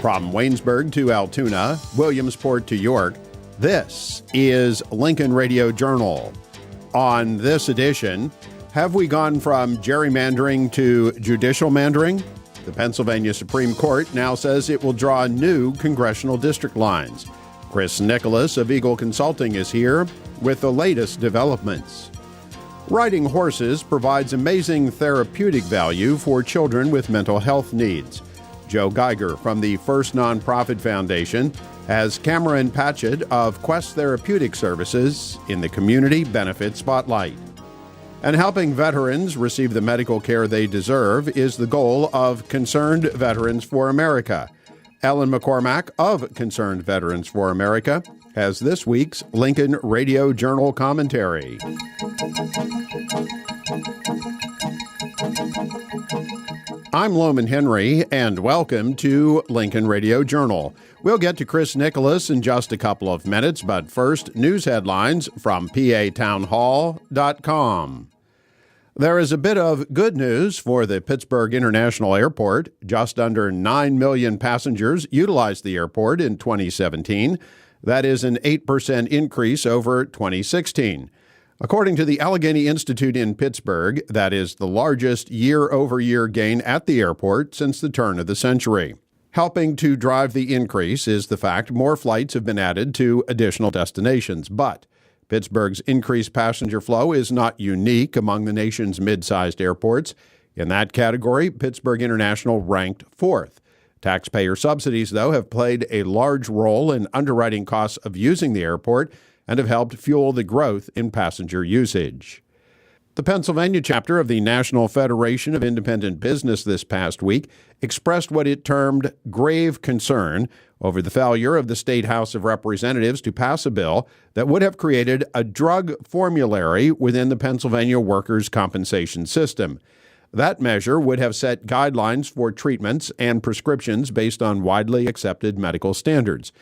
From Waynesburg to Altoona, Williamsport to York, this is Lincoln Radio Journal. On this edition, have we gone from gerrymandering to judicial mandering? The Pennsylvania Supreme Court now says it will draw new congressional district lines. Chris Nicholas of Eagle Consulting is here with the latest developments. Riding horses provides amazing therapeutic value for children with mental health needs. Joe Geiger from the First Nonprofit Foundation has Cameron Patchett of Quest Therapeutic Services in the Community Benefit Spotlight. And helping veterans receive the medical care they deserve is the goal of Concerned Veterans for America. Ellen McCormack of Concerned Veterans for America has this week's Lincoln Radio Journal commentary. I'm Loman Henry, and welcome to Lincoln Radio Journal. We'll get to Chris Nicholas in just a couple of minutes, but first, news headlines from PAtownhall.com. There is a bit of good news for the Pittsburgh International Airport. Just under 9 million passengers utilized the airport in 2017. That is an 8% increase over 2016. According to the Allegheny Institute in Pittsburgh, that is the largest year-over-year gain at the airport since the turn of the century. Helping to drive the increase is the fact more flights have been added to additional destinations, but Pittsburgh's increased passenger flow is not unique among the nation's mid-sized airports. In that category, Pittsburgh International ranked fourth. Taxpayer subsidies, though, have played a large role in underwriting costs of using the airport and have helped fuel the growth in passenger usage. The Pennsylvania chapter of the National Federation of Independent Business this past week expressed what it termed grave concern over the failure of the State House of Representatives to pass a bill that would have created a drug formulary within the Pennsylvania workers' compensation system. That measure would have set guidelines for treatments and prescriptions based on widely accepted medical standards.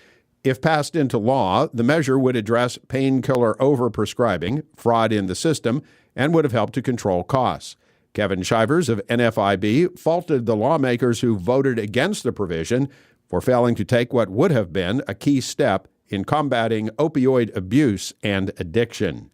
If passed into law, the measure would address painkiller overprescribing, fraud in the system, and would have helped to control costs. Kevin Shivers of NFIB faulted the lawmakers who voted against the provision for failing to take what would have been a key step in combating opioid abuse and addiction.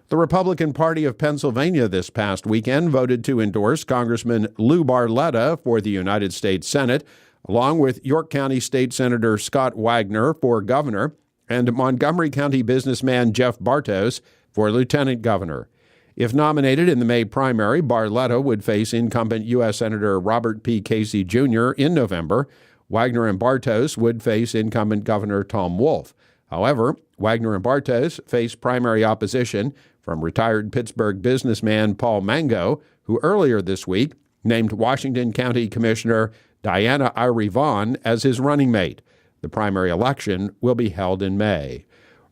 The Republican Party of Pennsylvania this past weekend voted to endorse Congressman Lou Barletta for the United States Senate, along with York County State Senator Scott Wagner for governor and Montgomery County businessman Jeff Bartos for lieutenant governor. If nominated in the May primary, Barletta would face incumbent U.S. Senator Robert P. Casey Jr. in November. Wagner and Bartos would face incumbent Governor Tom Wolf. However, Wagner and Bartos face primary opposition from retired Pittsburgh businessman Paul Mango, who earlier this week named Washington County Commissioner Diana Irie Vaughn as his running mate. The primary election will be held in May.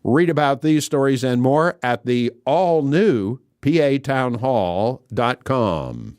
Read about these stories and more at the all-new PAtownhall.com.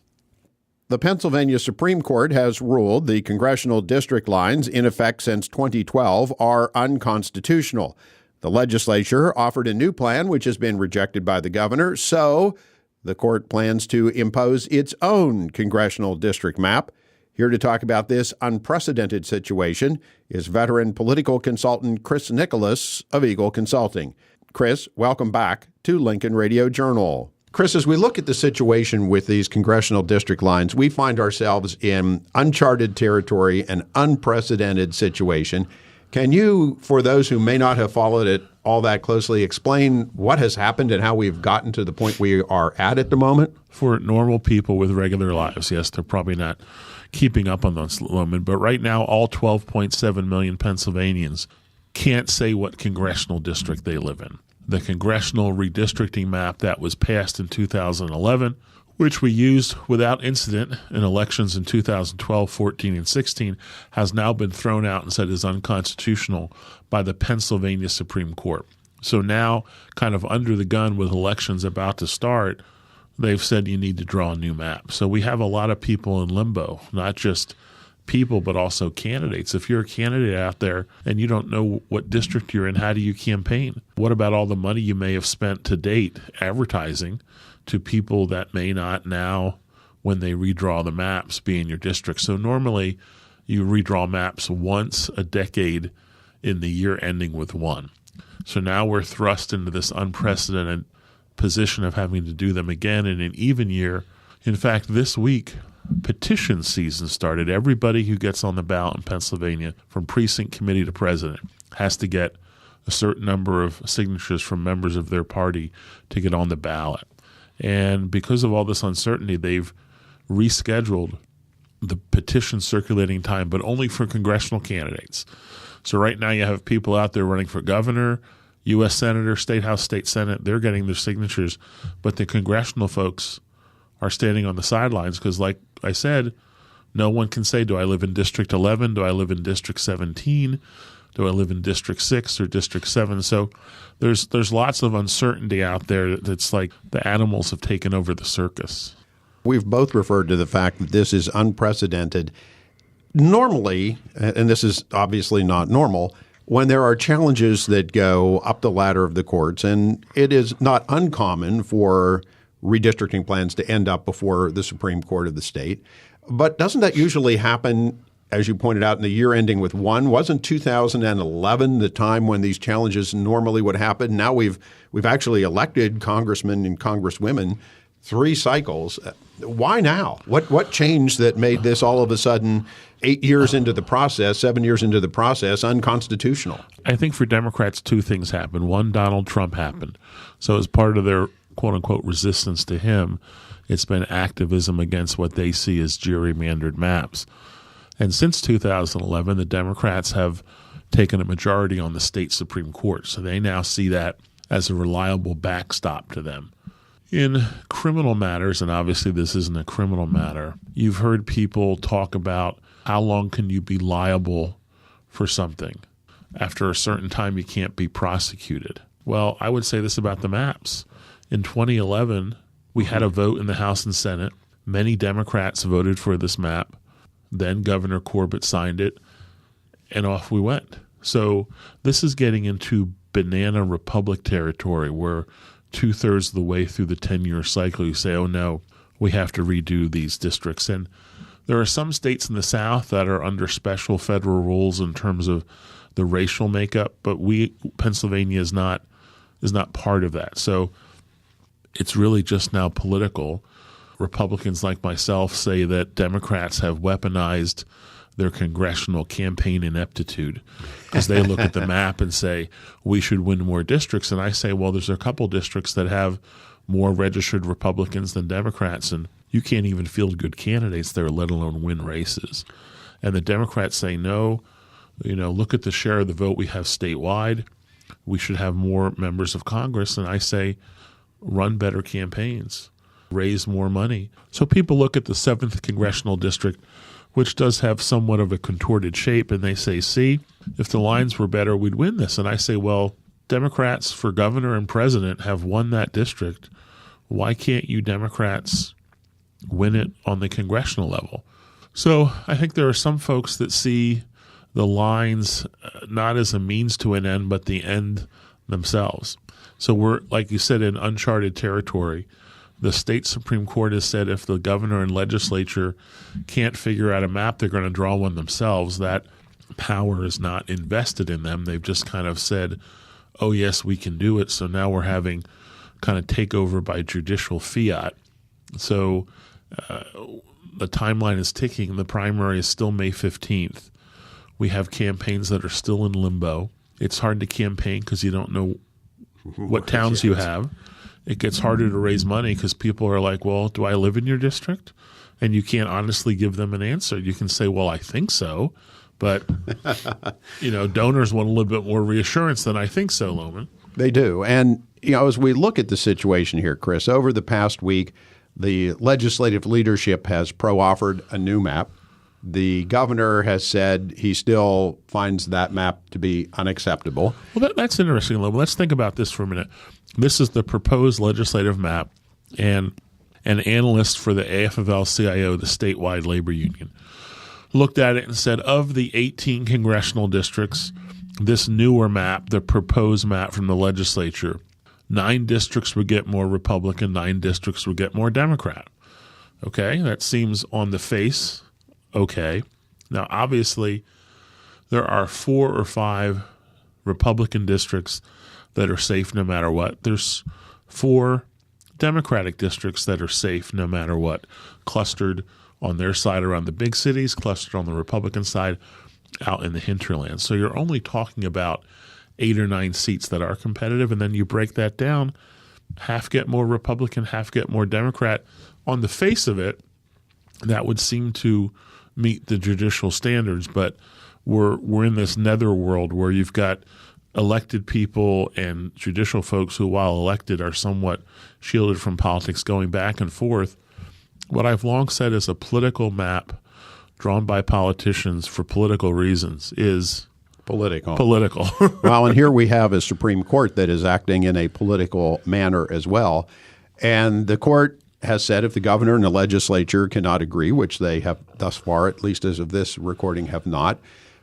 The Pennsylvania Supreme Court has ruled the congressional district lines in effect since 2012 are unconstitutional. The legislature offered a new plan which has been rejected by the governor, so the court plans to impose its own congressional district map. Here to talk about this unprecedented situation is veteran political consultant Chris Nicholas of Eagle Consulting. Chris, welcome back to Lincoln Radio Journal. Chris, as we look at the situation with these congressional district lines, we find ourselves in uncharted territory, an unprecedented situation. Can you, for those who may not have followed it all that closely, explain what has happened and how we've gotten to the point we are at the moment? For normal people with regular lives, yes, they're probably not keeping up on those moments. But right now, all 12.7 million Pennsylvanians can't say what congressional district they live in. The congressional redistricting map that was passed in 2011, which we used without incident in elections in 2012, 14, and 16, has now been thrown out and said is unconstitutional by the Pennsylvania Supreme Court. So now, kind of under the gun with elections about to start, they've said you need to draw a new map. So we have a lot of people in limbo, not just people, but also candidates. If you're a candidate out there and you don't know what district you're in, how do you campaign? What about all the money you may have spent to date advertising to people that may not now, when they redraw the maps, be in your district? So normally you redraw maps once a decade in the year ending with 1. So now we're thrust into this unprecedented position of having to do them again in an even year. In fact, this week, petition season started. Everybody who gets on the ballot in Pennsylvania, from precinct committee to president, has to get a certain number of signatures from members of their party to get on the ballot. And because of all this uncertainty, they've rescheduled the petition circulating time, but only for congressional candidates. So right now you have people out there running for governor, U.S. Senator, State House, State Senate. They're getting their signatures, but the congressional folks are standing on the sidelines because, like I said, no one can say, do I live in District 11? Do I live in District 17? Do I live in District 6 or District 7? So there's lots of uncertainty out there that's like the animals have taken over the circus. We've both referred to the fact that this is unprecedented. Normally, and this is obviously not normal, when there are challenges that go up the ladder of the courts, and it is not uncommon for redistricting plans to end up before the Supreme Court of the state. But doesn't that usually happen, as you pointed out, in the year ending with 1? Wasn't 2011 the time when these challenges normally would happen? Now we've actually elected congressmen and congresswomen 3 cycles. Why now? What changed that made this all of a sudden 8 years into the process, 7 years into the process, unconstitutional? I think for Democrats, 2 things happened. One, Donald Trump happened. So as part of their quote-unquote resistance to him, it's been activism against what they see as gerrymandered maps. And since 2011, the Democrats have taken a majority on the state Supreme Court. So they now see that as a reliable backstop to them. In criminal matters, and obviously this isn't a criminal matter, you've heard people talk about how long can you be liable for something. After a certain time, you can't be prosecuted. Well, I would say this about the maps. In 2011, we had a vote in the House and Senate. Many Democrats voted for this map. Then Governor Corbett signed it, and off we went. So this is getting into banana republic territory where 2/3 of the way through the 10-year cycle, you say, oh, no, we have to redo these districts. And there are some states in the South that are under special federal rules in terms of the racial makeup, but Pennsylvania is not part of that. So it's really just now political. Republicans like myself say that Democrats have weaponized their congressional campaign ineptitude because they look at the map and say, we should win more districts. And I say, well, there's a couple districts that have more registered Republicans than Democrats, and you can't even field good candidates there, let alone win races. And the Democrats say, no, look at the share of the vote we have statewide. We should have more members of Congress. And I say, run better campaigns, raise more money. So people look at the 7th Congressional District, which does have somewhat of a contorted shape, and they say, see, if the lines were better, we'd win this. And I say, well, Democrats for governor and president have won that district. Why can't you Democrats win it on the congressional level? So I think there are some folks that see the lines not as a means to an end, but the end themselves. So we're, like you said, in uncharted territory. The state Supreme Court has said if the governor and legislature can't figure out a map, they're going to draw one themselves. That power is not invested in them. They've just kind of said, oh, yes, we can do it. So now we're having kind of takeover by judicial fiat. So the timeline is ticking. The primary is still May 15th. We have campaigns that are still in limbo. It's hard to campaign because you don't know what towns you have. It gets harder to raise money because people are like, well, do I live in your district? And you can't honestly give them an answer. You can say, well, I think so. But, donors want a little bit more reassurance than I think so, Loman. They do. And, as we look at the situation here, Chris, over the past week, the legislative leadership has pro-offered a new map. The governor has said he still finds that map to be unacceptable. Well, that's interesting, Loman. Let's think about this for a minute. This is the proposed legislative map, and an analyst for the AFL-CIO, the statewide labor union, looked at it and said, of the 18 congressional districts, this newer map, the proposed map from the legislature, 9 districts would get more Republican, 9 districts would get more Democrat. Okay, that seems on the face okay. Now, obviously, there are 4 or 5 Republican districts that are safe no matter what. There's 4 Democratic districts that are safe no matter what, clustered on their side around the big cities, clustered on the Republican side out in the hinterlands. So you're only talking about 8 or 9 seats that are competitive, and then you break that down, half get more Republican, half get more Democrat. On the face of it, that would seem to meet the judicial standards, but we're in this netherworld where you've got elected people and judicial folks who, while elected, are somewhat shielded from politics going back and forth. What I've long said is a political map drawn by politicians for political reasons is political. Well, and here we have a Supreme Court that is acting in a political manner as well. And the court has said if the governor and the legislature cannot agree, which they have thus far, at least as of this recording, have not,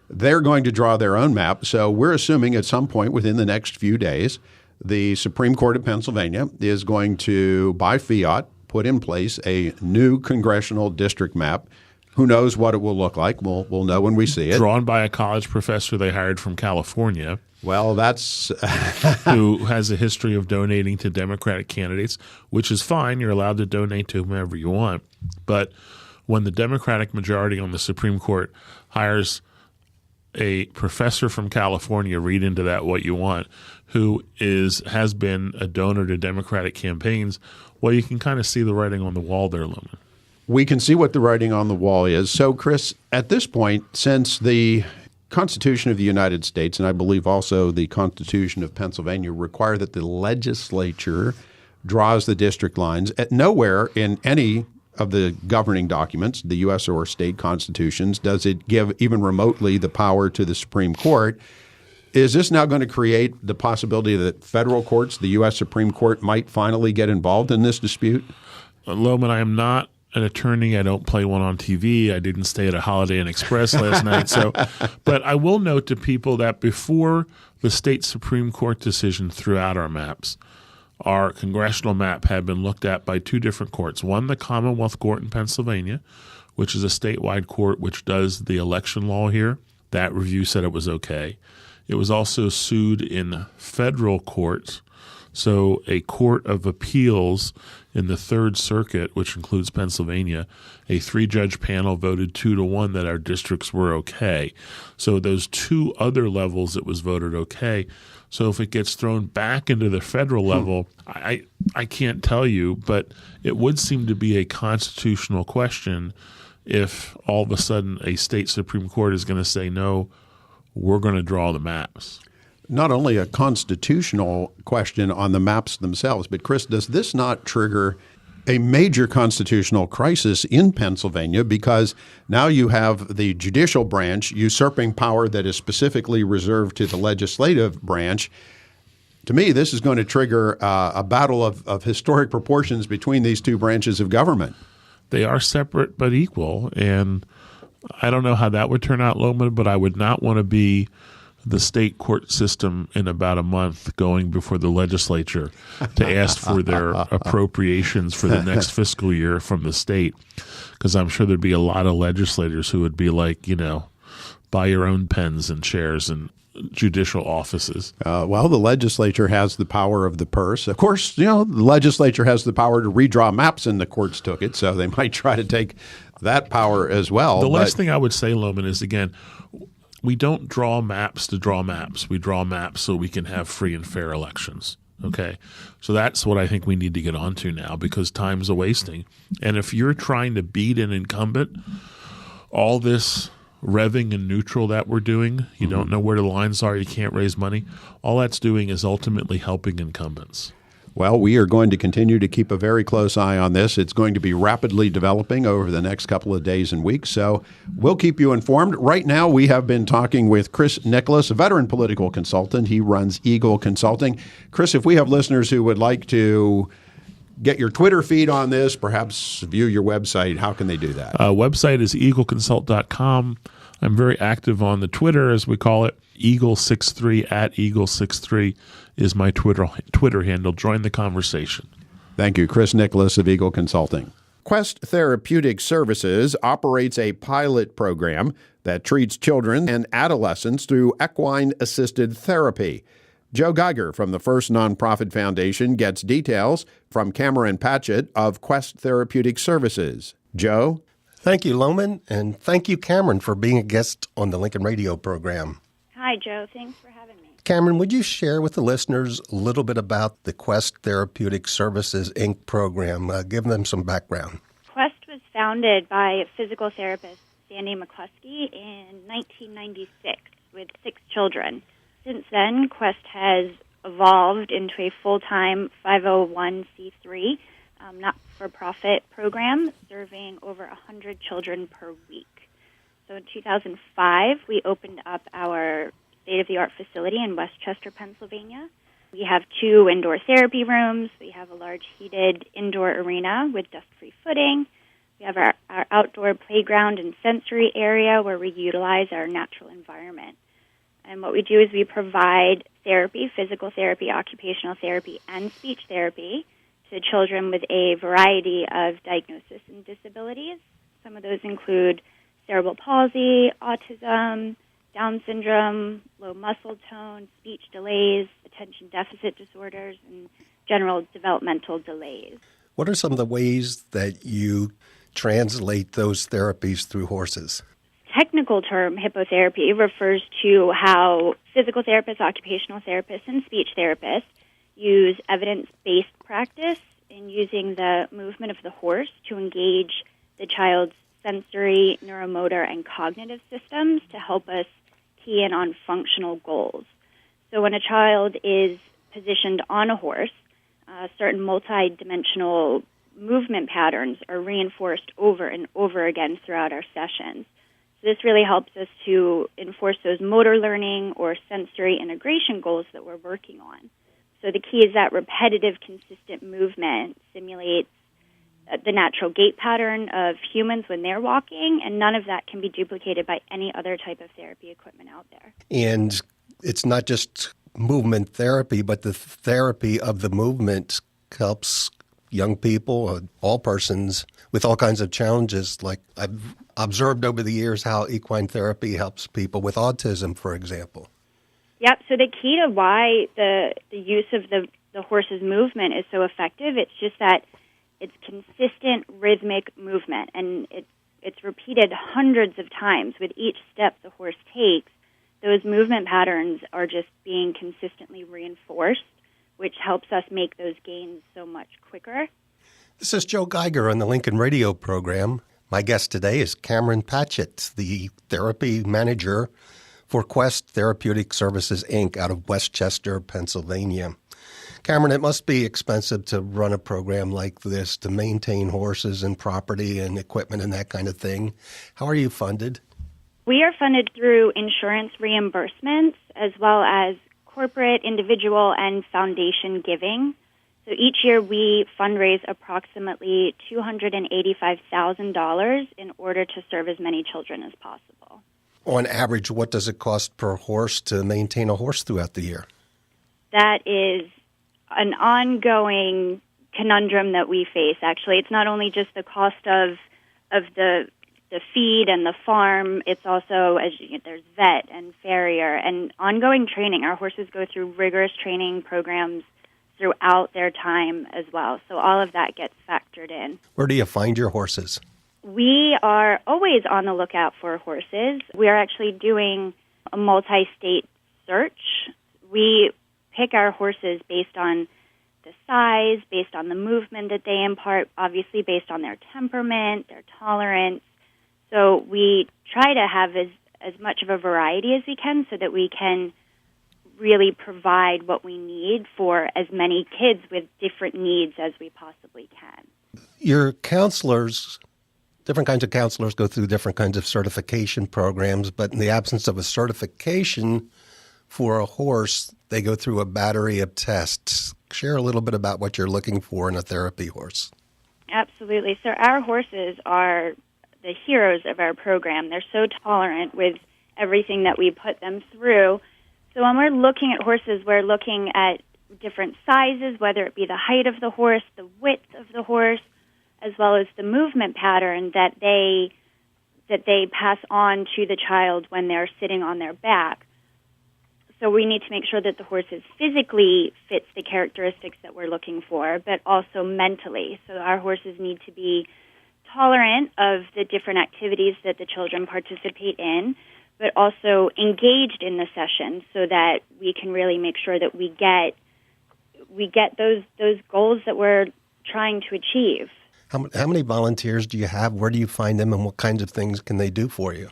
they're going to draw their own map. So we're assuming at some point within the next few days, the Supreme Court of Pennsylvania is going to, by fiat, put in place a new congressional district map. Who knows what it will look like? We'll know when we see it. Drawn by a college professor they hired from California. Well, that's who has a history of donating to Democratic candidates, which is fine. You're allowed to donate to whomever you want. But when the Democratic majority on the Supreme Court hires a professor from California, read into that what you want, who has been a donor to Democratic campaigns, well, you can kind of see the writing on the wall there, Lumen. We can see what the writing on the wall is. So, Chris, at this point, since the Constitution of the United States, and I believe also the Constitution of Pennsylvania, require that the legislature draws the district lines, at nowhere in any of the governing documents, the U.S. or state constitutions, does it give even remotely the power to the Supreme Court. Is this now going to create the possibility that federal courts, the U.S. Supreme Court, might finally get involved in this dispute? Loman, I am not an attorney. I don't play one on TV. I didn't stay at a Holiday Inn Express last night. But I will note to people that before the state Supreme Court decision threw out our maps, our congressional map had been looked at by 2 different courts. One, the Commonwealth Court in Pennsylvania, which is a statewide court which does the election law here. That review said it was okay. It was also sued in federal courts. So a court of appeals in the Third Circuit, which includes Pennsylvania, a 3-judge panel voted 2-1 that our districts were okay. So those 2 other levels it was voted okay. So if it gets thrown back into the federal level, I can't tell you, but it would seem to be a constitutional question if all of a sudden a state Supreme Court is going to say, no, we're going to draw the maps. Not only a constitutional question on the maps themselves, but Chris, does this not trigger a major constitutional crisis in Pennsylvania? Because now you have the judicial branch usurping power that is specifically reserved to the legislative branch. To me, this is going to trigger a battle of historic proportions between these 2 branches of government. They are separate but equal, and I don't know how that would turn out, Loman, but I would not want to be the state court system in about a month going before the legislature to ask for their appropriations for the next fiscal year from the state, because I'm sure there'd be a lot of legislators who would be like, buy your own pens and chairs and judicial offices. Well, the legislature has the power of the purse. Of course, the legislature has the power to redraw maps, and the courts took it, so they might try to take that power as well. The last thing I would say, Loman, is, again, we don't draw maps to draw maps. We draw maps so we can have free and fair elections. Okay? So that's what I think we need to get onto now, because time's a wasting. And if you're trying to beat an incumbent, all this revving and neutral that we're doing, you don't know where the lines are, you can't raise money, all that's doing is ultimately helping incumbents. Well, we are going to continue to keep a very close eye on this. It's going to be rapidly developing over the next couple of days and weeks, so we'll keep you informed. Right now, we have been talking with Chris Nicholas, a veteran political consultant. He runs Eagle Consulting. Chris, if we have listeners who would like to get your Twitter feed on this, perhaps view your website, how can they do that? Website is eagleconsult.com. I'm very active on the Twitter, as we call it. Eagle63 at Eagle63 is my Twitter handle. Join the conversation. Thank you, Chris Nicholas of Eagle Consulting. Quest Therapeutic Services operates a pilot program that treats children and adolescents through equine-assisted therapy. Joe Geiger from the First Nonprofit Foundation gets details from Cameron Patchett of Quest Therapeutic Services. Joe? Thank you, Loman, and thank you, Cameron, for being a guest on the Lincoln Radio program. Hi, Joe. Thanks for having me. Cameron, would you share with the listeners a little bit about the Quest Therapeutic Services, Inc. program? Give them some background. Quest was founded by physical therapist Sandy McCluskey in 1996 with 6 children. Since then, Quest has evolved into a full-time 501c3 not-for-profit program serving over 100 children per week. So in 2005, we opened up our state-of-the-art facility in Westchester, Pennsylvania. We have 2 indoor therapy rooms. We have a large heated indoor arena with dust-free footing. We have our outdoor playground and sensory area where we utilize our natural environment. And what we do is we provide therapy, physical therapy, occupational therapy, and speech therapy to children with a variety of diagnoses and disabilities. Some of those include cerebral palsy, autism, Down syndrome, low muscle tone, speech delays, attention deficit disorders, and general developmental delays. What are some of the ways that you translate those therapies through horses? Technical term, hippotherapy, refers to how physical therapists, occupational therapists, and speech therapists use evidence-based practice in using the movement of the horse to engage the child's sensory, neuromotor, and cognitive systems to help us key in on functional goals. So when a child is positioned on a horse, certain multidimensional movement patterns are reinforced over and over again throughout our sessions. So this really helps us to enforce those motor learning or sensory integration goals that we're working on. So the key is that repetitive, consistent movement simulates the natural gait pattern of humans when they're walking, and none of that can be duplicated by any other type of therapy equipment out there. And it's not just movement therapy, but the therapy of the movement helps young people, all persons, with all kinds of challenges. Like I've observed over the years how equine therapy helps people with autism, for example. Yep, so the key to why the use of the horse's movement is so effective, it's just that it's consistent rhythmic movement, and it's repeated hundreds of times. With each step the horse takes, those movement patterns are just being consistently reinforced, which helps us make those gains so much quicker. This is Joe Geiger on the Lincoln Radio program. My guest today is Cameron Patchett, the therapy manager for Quest Therapeutic Services, Inc. out of Westchester, Pennsylvania. Cameron, it must be expensive to run a program like this, to maintain horses and property and equipment and that kind of thing. How are you funded? We are funded through insurance reimbursements as well as corporate, individual, and foundation giving. So each year we fundraise approximately $285,000 in order to serve as many children as possible. On average, what does it cost per horse to maintain a horse throughout the year? That is an ongoing conundrum that we face, actually. It's not only just the cost of the feed and the farm, it's also, there's vet and farrier and ongoing training. Our horses go through rigorous training programs throughout their time as well. So all of that gets factored in. Where do you find your horses? We are always on the lookout for horses. We are actually doing a multi-state search. We pick our horses based on the size, based on the movement that they impart, obviously based on their temperament, their tolerance. So we try to have as much of a variety as we can so that we can really provide what we need for as many kids with different needs as we possibly can. Your counselors, different kinds of counselors go through different kinds of certification programs, but in the absence of a certification for a horse, they go through a battery of tests. Share a little bit about what you're looking for in a therapy horse. Absolutely. So our horses are the heroes of our program. They're so tolerant with everything that we put them through. So when we're looking at horses, we're looking at different sizes, whether it be the height of the horse, the width of the horse, as well as the movement pattern that they pass on to the child when they're sitting on their back. So we need to make sure that the horses physically fits the characteristics that we're looking for, but also mentally. So our horses need to be tolerant of the different activities that the children participate in, but also engaged in the session so that we can really make sure that we get those goals that we're trying to achieve. How many volunteers do you have? Where do you find them, and what kinds of things can they do for you?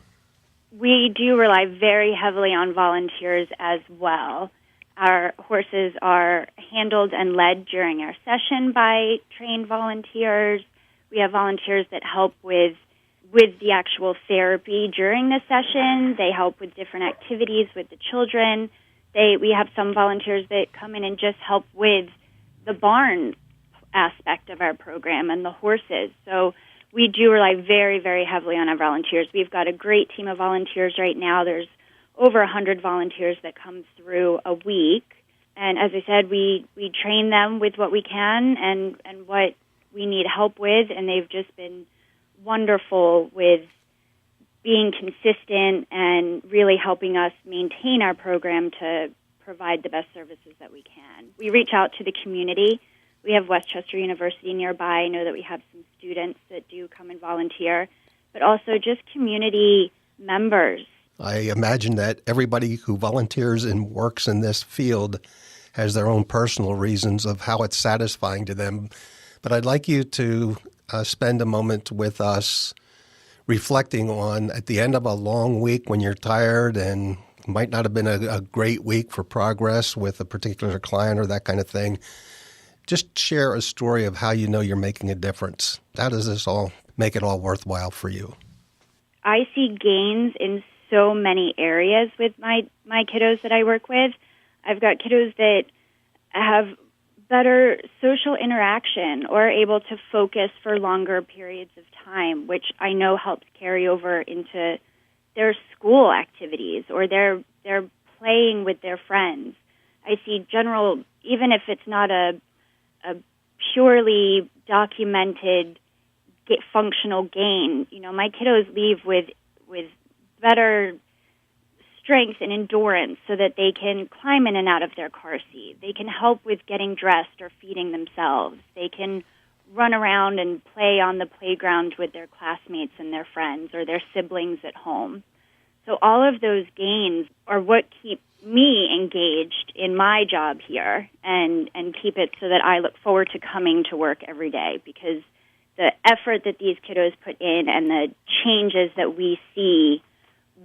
We do rely very heavily on volunteers as well. Our horses are handled and led during our session by trained volunteers. We have volunteers that help with the actual therapy during the session. They help with different activities with the children. We have some volunteers that come in and just help with the barn aspect of our program and the horses. So we do rely very, very heavily on our volunteers. We've got a great team of volunteers right now. There's over 100 volunteers that come through a week. And as I said, we train them with what we can and what we need help with, and they've just been wonderful with being consistent and really helping us maintain our program to provide the best services that we can. We reach out to the community. We have Westchester University nearby. I know that we have some students that do come and volunteer, but also just community members. I imagine that everybody who volunteers and works in this field has their own personal reasons of how it's satisfying to them. But I'd like you to spend a moment with us reflecting on, at the end of a long week when you're tired and might not have been a great week for progress with a particular client or that kind of thing, just share a story of how you know you're making a difference. How does this all make it all worthwhile for you? I see gains in so many areas with my kiddos that I work with. I've got kiddos that have better social interaction or are able to focus for longer periods of time, which I know helps carry over into their school activities or they're playing with their friends. I see general, even if it's not a purely documented functional gain, my kiddos leave with better strength and endurance so that they can climb in and out of their car seat. They can help with getting dressed or feeding themselves. They can run around and play on the playground with their classmates and their friends or their siblings at home. So all of those gains are what keep me engaged in my job here and keep it so that I look forward to coming to work every day, because the effort that these kiddos put in and the changes that we see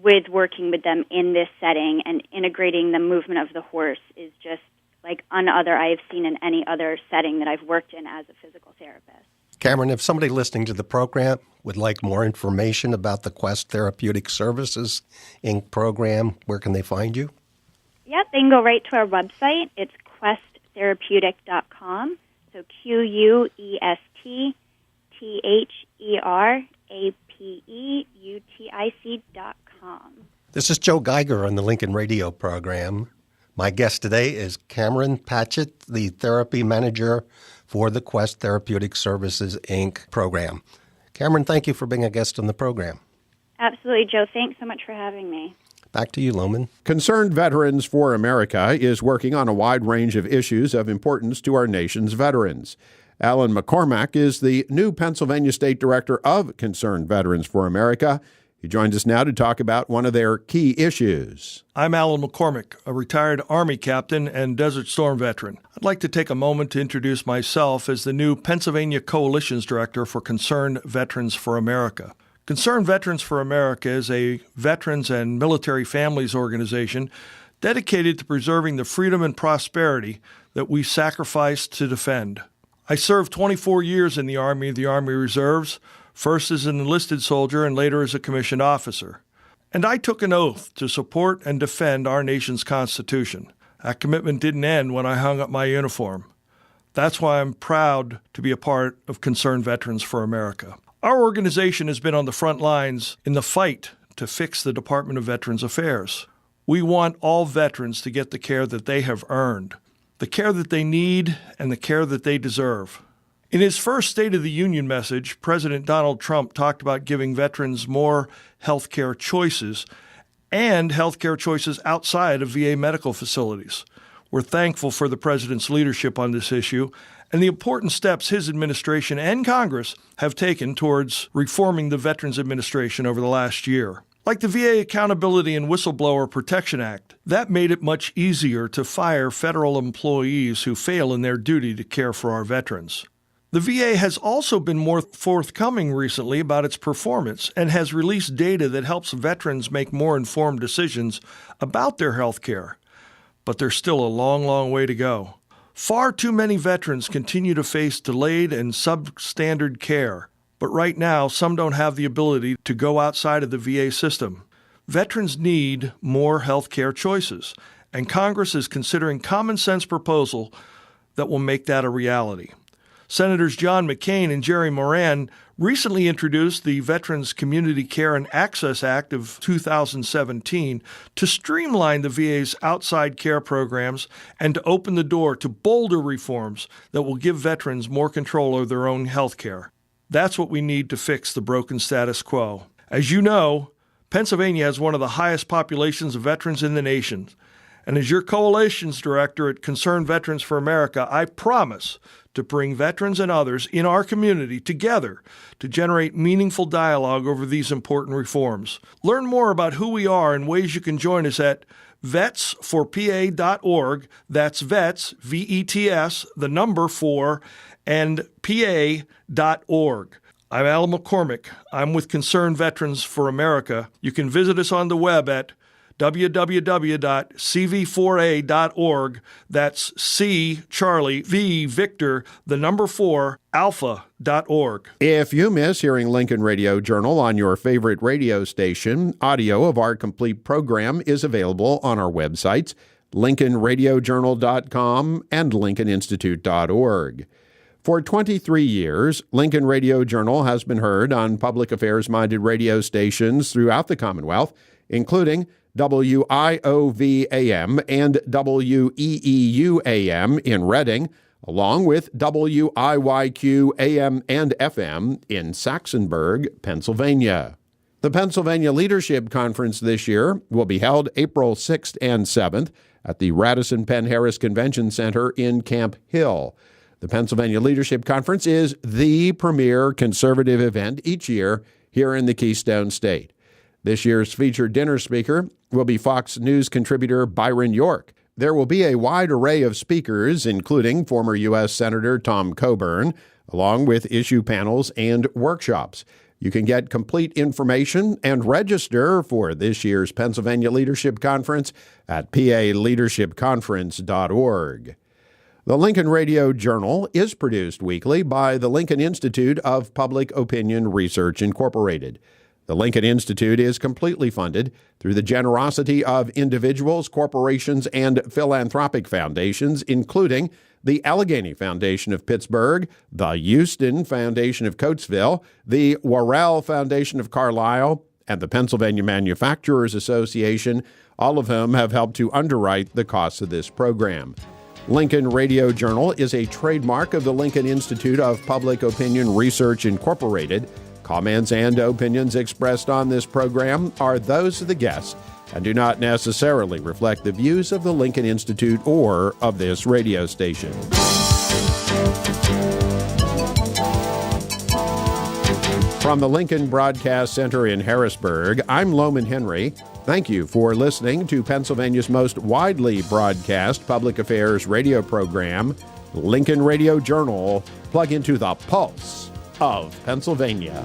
with working with them in this setting and integrating the movement of the horse is just like another I have seen in any other setting that I've worked in as a physical therapist. Cameron, if somebody listening to the program would like more information about the Quest Therapeutic Services Inc. program, where can they find you? Yep, they can go right to our website. It's questtherapeutic.com. So QUESTTherapeutic.com. This is Joe Geiger on the Lincoln Radio program. My guest today is Cameron Patchett, the therapy manager for the Quest Therapeutic Services, Inc. program. Cameron, thank you for being a guest on the program. Absolutely, Joe. Thanks so much for having me. Back to you, Loman. Concerned Veterans for America is working on a wide range of issues of importance to our nation's veterans. Alan McCormack is the new Pennsylvania State Director of Concerned Veterans for America. He joins us now to talk about one of their key issues. I'm Alan McCormack, a retired Army captain and Desert Storm veteran. I'd like to take a moment to introduce myself as the new Pennsylvania Coalitions Director for Concerned Veterans for America. Concerned Veterans for America is a veterans and military families organization dedicated to preserving the freedom and prosperity that we sacrificed to defend. I served 24 years in the Army Reserves, first as an enlisted soldier and later as a commissioned officer. And I took an oath to support and defend our nation's Constitution. That commitment didn't end when I hung up my uniform. That's why I'm proud to be a part of Concerned Veterans for America. Our organization has been on the front lines in the fight to fix the Department of Veterans Affairs. We want all veterans to get the care that they have earned, the care that they need, and the care that they deserve. In his first State of the Union message, President Donald Trump talked about giving veterans more health care choices and health care choices outside of VA medical facilities. We're thankful for the president's leadership on this issue and the important steps his administration and Congress have taken towards reforming the Veterans Administration over the last year. Like the VA Accountability and Whistleblower Protection Act, that made it much easier to fire federal employees who fail in their duty to care for our veterans. The VA has also been more forthcoming recently about its performance and has released data that helps veterans make more informed decisions about their health care. But there's still a long, long way to go. Far too many veterans continue to face delayed and substandard care. But right now, some don't have the ability to go outside of the VA system. Veterans need more health care choices, and Congress is considering common sense proposal that will make that a reality. Senators John McCain and Jerry Moran recently introduced the Veterans Community Care and Access Act of 2017 to streamline the VA's outside care programs and to open the door to bolder reforms that will give veterans more control over their own health care. That's what we need to fix the broken status quo. As you know, Pennsylvania has one of the highest populations of veterans in the nation. And as your coalition's director at Concerned Veterans for America, I promise to bring veterans and others in our community together to generate meaningful dialogue over these important reforms. Learn more about who we are and ways you can join us at vetsforpa.org. That's vets, V-E-T-S, the number 4, and pa.org. I'm Al McCormick. I'm with Concerned Veterans for America. You can visit us on the web at www.cv4a.org. That's C, Charlie, V, Victor, the number 4, alpha.org. If you miss hearing Lincoln Radio Journal on your favorite radio station, audio of our complete program is available on our websites, lincolnradiojournal.com and lincolninstitute.org. For 23 years, Lincoln Radio Journal has been heard on public affairs-minded radio stations throughout the Commonwealth, including WIOV-AM and WEEU-AM in Reading, along with WIYQ-AM and FM in Saxonburg, Pennsylvania. The Pennsylvania Leadership Conference this year will be held April 6th and 7th at the Radisson Penn Harris Convention Center in Camp Hill. The Pennsylvania Leadership Conference is the premier conservative event each year here in the Keystone State. This year's featured dinner speaker will be Fox News contributor Byron York. There will be a wide array of speakers, including former U.S. Senator Tom Coburn, along with issue panels and workshops. You can get complete information and register for this year's Pennsylvania Leadership Conference at paleadershipconference.org. The Lincoln Radio Journal is produced weekly by the Lincoln Institute of Public Opinion Research, Incorporated. The Lincoln Institute is completely funded through the generosity of individuals, corporations, and philanthropic foundations, including the Allegheny Foundation of Pittsburgh, the Houston Foundation of Coatesville, the Worrell Foundation of Carlisle, and the Pennsylvania Manufacturers Association, all of whom have helped to underwrite the costs of this program. Lincoln Radio Journal is a trademark of the Lincoln Institute of Public Opinion Research, Incorporated. Comments and opinions expressed on this program are those of the guests and do not necessarily reflect the views of the Lincoln Institute or of this radio station. From the Lincoln Broadcast Center in Harrisburg, I'm Loman Henry. Thank you for listening to Pennsylvania's most widely broadcast public affairs radio program, Lincoln Radio Journal. Plug into the pulse of Pennsylvania.